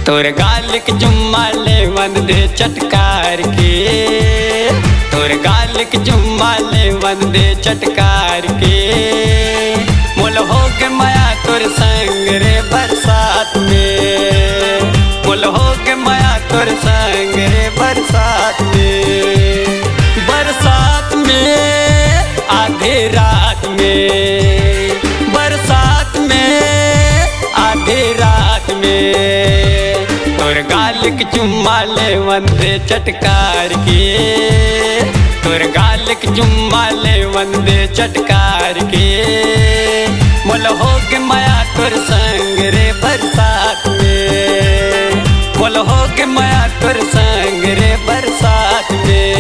तोर गाल के चुम्मा ले वन दे चटकार के, तोर गाल के चुम्मा ले वन दे चटकार के। मोल हो के माया तोर संग रे बरसात में, मोल हो के माया तोर संग रे बरसात में। बरसात में आधे रात में, बरसात में आधे रात में। तोर गाल के चुम्मा ले वन दे चटकार के, तोर गाल के चुम्मा ले वन दे चटकार के। मोल हो के माया तोर संग रे बरसात में, मोल हो के माया तोर संग रे बरसात में।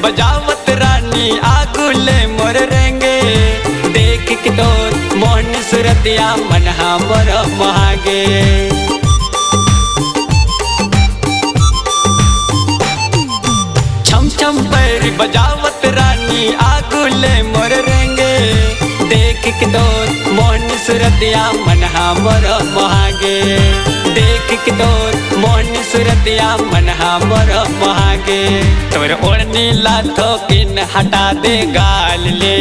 बजावत रानी आगुले मोर रेंगे, देख के तोर मोहन सुरतिया मन हमर महागे। छम छम पैर बजावत रानी आगुले मोर रेंगे, देख के तोर मोहन सुरतिया मन हमर महागे। देख के तोर मोहन सुरतिया मन हमर महागे। तोर ओढ़नी लाथो किन हटा दे गाल ले,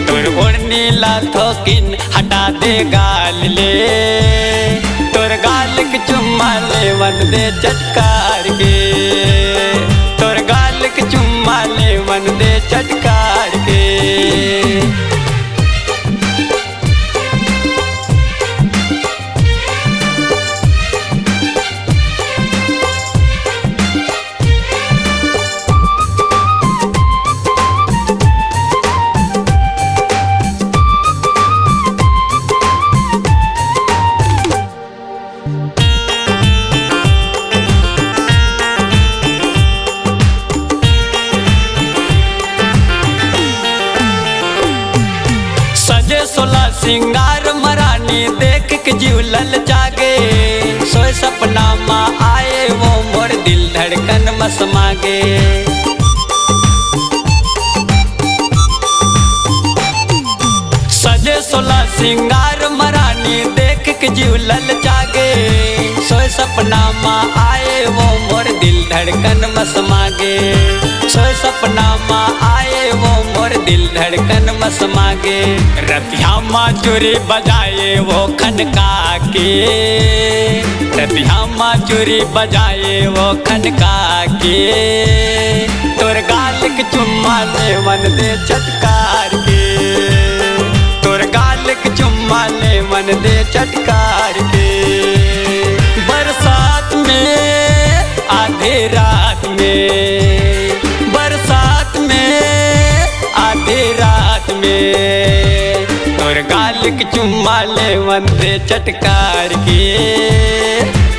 तोर ओढ़नी लाथो किन हटा दे गाल ले। तोर गाल के चुम्मा ले वन दे चटकार के, तोर गाल के चुम्मा ले वन दे चटकार के। सोला सिंगार मरानी देख के जीव लल जागे। सोए सपना माँ आए वो मोर दिल धड़कन मस मागे। सजे सोला सिंगार मरानी देख के जीव लल जागे। सोए सपना माँ आए वो मोर दिल धड़कन मस मागे। सोए सपना माँ आए वो मोर दिल धड़कन मस मागे। रतिया माँ चूरी बजाए वो खनका के, रतिया माँ चूरी बजाए वो खनका के। तोर गाल के चुम्मा ले वन दे चटकार के, तोर गाल के चुम्मा ले वन दे चटकार के। बरसात में आधे रात में, बरसात में आधे रात में। तोर गाल के चुम्मा ले वन दे चटकार के,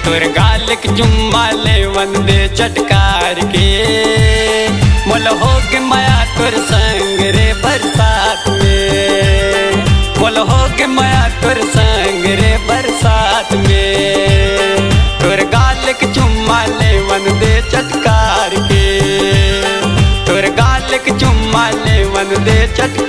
तोर गाल के चुम्मा ले वन दे चटकार के। मोल हो के माया तोर संग रे बरसात में, मोल हो के माया तोर संग रे बरसात में। तोर गाल के चुम्मा ले वन दे चटकार के, तोर गाल के चुम्मा ले वन दे चटकार